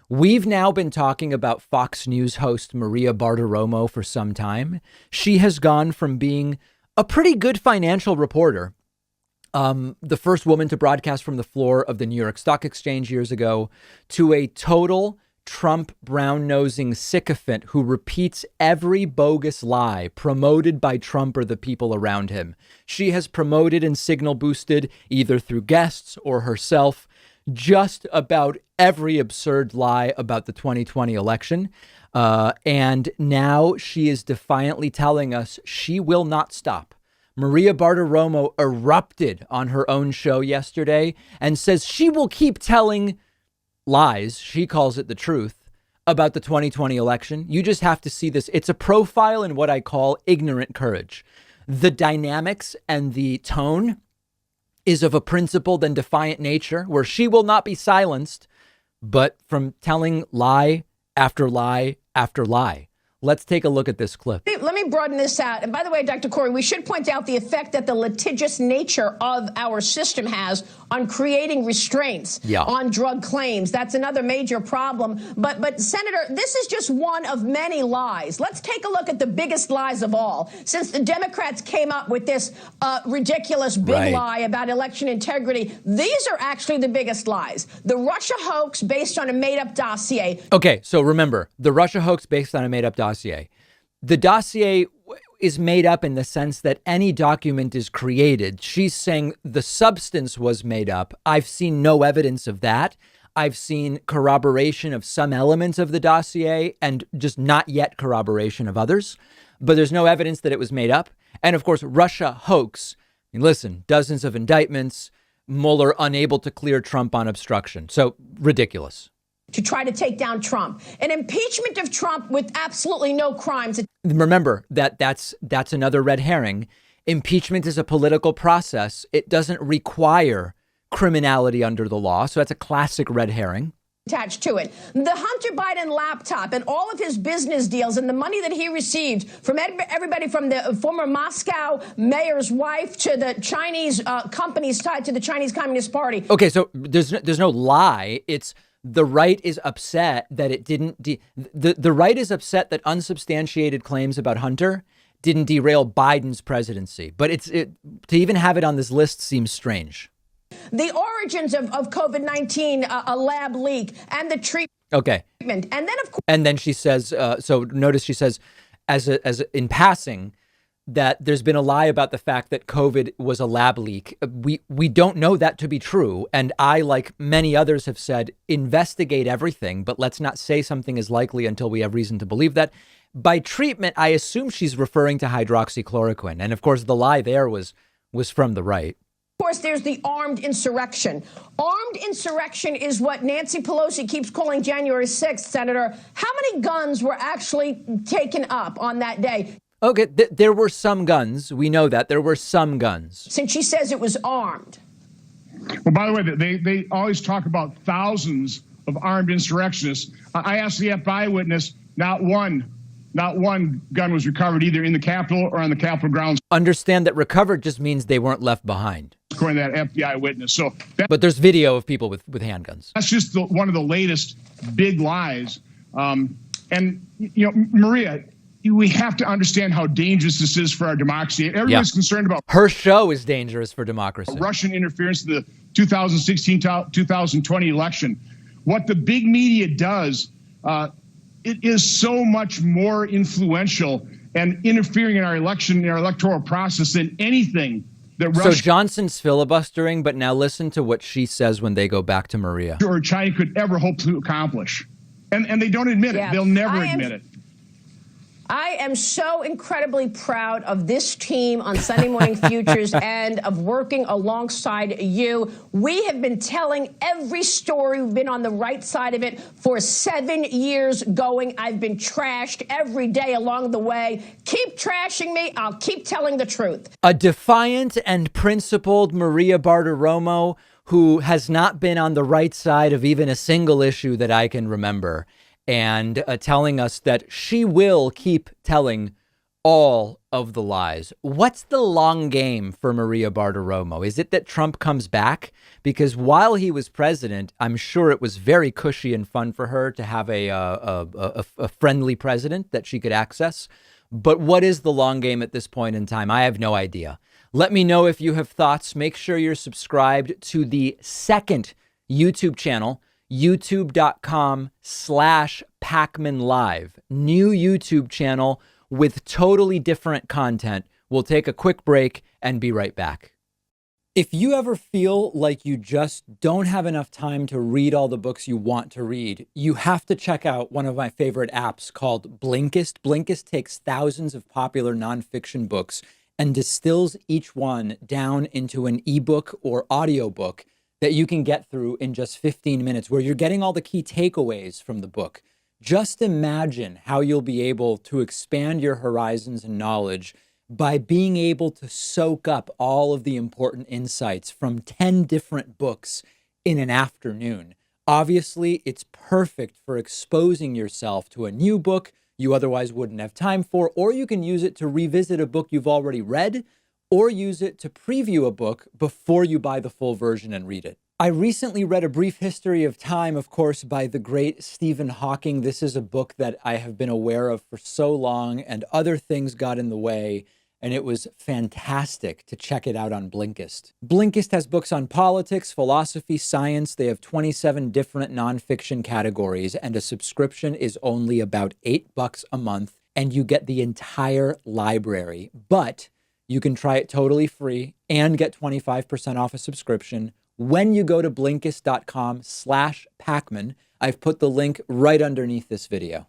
We've now been talking about Fox News host Maria Bartiromo for some time. She has gone from being a pretty good financial reporter, the first woman to broadcast from the floor of the New York Stock Exchange years ago, to a total Trump brown-nosing sycophant who repeats every bogus lie promoted by Trump or the people around him. She has promoted and signal boosted, either through guests or herself, just about every absurd lie about the 2020 election. And now she is defiantly telling us she will not stop. Maria Bartiromo erupted on her own show yesterday and says she will keep telling lies. She calls it the truth about the 2020 election. You just have to see this. It's a profile in what I call ignorant courage. The dynamics and the tone is of a principled and defiant nature where she will not be silenced, but from telling lie after lie after lie. Let's take a look at this clip. Let me broaden this out. And by the way, Dr. Corey, we should point out the effect that the litigious nature of our system has on creating restraints on drug claims. That's another major problem. But Senator, this is just one of many lies. Let's take a look at the biggest lies of all. Since the Democrats came up with this ridiculous big lie about election integrity, these are actually the biggest lies. The Russia hoax based on a made-up dossier. Okay, so remember, the Russia hoax based on a made-up dossier. The dossier is made up in the sense that any document is created. She's saying the substance was made up. I've seen no evidence of that. I've seen corroboration of some elements of the dossier and just not yet corroboration of others. But there's no evidence that it was made up. And of course, Russia hoax. I mean, listen, dozens of indictments, Mueller unable to clear Trump on obstruction. So ridiculous. To try to take down Trump. An impeachment of Trump with absolutely no crimes. Remember that's another red herring. Impeachment is a political process. It doesn't require criminality under the law. So that's a classic red herring. Attached to it. The Hunter Biden laptop and all of his business deals and the money that he received from everybody from the former Moscow mayor's wife to the Chinese companies tied to the Chinese Communist Party. Okay, so there's no lie. It's the right is upset that it didn't. The right is upset that unsubstantiated claims about Hunter didn't derail Biden's presidency. But to even have it on this list seems strange. The origins of COVID-19, a lab leak, and the treatment. Okay. And then, of course. And then she says, so notice she says, as in passing, that there's been a lie about the fact that COVID was a lab leak. We don't know that to be true. And I, like many others, have said, investigate everything, but let's not say something is likely until we have reason to believe that. By treatment, I assume she's referring to hydroxychloroquine. And of course, the lie there was from the right. Of course, there's the armed insurrection. Armed insurrection is what Nancy Pelosi keeps calling January 6th, Senator. How many guns were actually taken up on that day? Okay, there were some guns. We know that there were some guns. Since she says it was armed. Well, by the way, they always talk about thousands of armed insurrectionists. I asked the FBI witness, not one gun was recovered either in the Capitol or on the Capitol grounds. Understand that recovered just means they weren't left behind. According to that FBI witness. But there's video of people with handguns. That's just one of the latest big lies. And, you know, Maria, we have to understand how dangerous this is for our democracy. Everyone's concerned about her show is dangerous for democracy. Russian interference in the 2016-2020 election. What the big media does, it is so much more influential and interfering in our election, in our electoral process than anything that Russia. So Johnson's filibustering, but now listen to what she says when they go back to Maria. Or China could ever hope to accomplish. And they don't admit it. They'll never admit it. I am so incredibly proud of this team on Sunday Morning Futures and of working alongside you. We have been telling every story. We've been on the right side of it for 7 years going. I've been trashed every day along the way. Keep trashing me. I'll keep telling the truth. A defiant and principled Maria Bartiromo who has not been on the right side of even a single issue that I can remember. And telling us that she will keep telling all of the lies. What's the long game for Maria Bartiromo? Is it that Trump comes back? Because while he was president, I'm sure it was very cushy and fun for her to have a friendly president that she could access. But what is the long game at this point in time? I have no idea. Let me know if you have thoughts. Make sure you're subscribed to the second YouTube channel, youtube.com/Pakman Live. New YouTube channel with totally different content. We'll take a quick break and be right back. If you ever feel like you just don't have enough time to read all the books you want to read, you have to check out one of my favorite apps called Blinkist. Blinkist takes thousands of popular nonfiction books and distills each one down into an ebook or audiobook that you can get through in just 15 minutes, where you're getting all the key takeaways from the book. Just imagine how you'll be able to expand your horizons and knowledge by being able to soak up all of the important insights from 10 different books in an afternoon. Obviously, it's perfect for exposing yourself to a new book you otherwise wouldn't have time for, or you can use it to revisit a book you've already read, or use it to preview a book before you buy the full version and read it. I recently read A Brief History of Time, of course, by the great Stephen Hawking. This is a book that I have been aware of for so long, and other things got in the way, and it was fantastic to check it out on Blinkist. Blinkist has books on politics, philosophy, science. They have 27 different nonfiction categories, and a subscription is only about $8 a month, and you get the entire library. But you can try it totally free and get 25% off a subscription when you go to Blinkist.com/Pakman. I've put the link right underneath this video.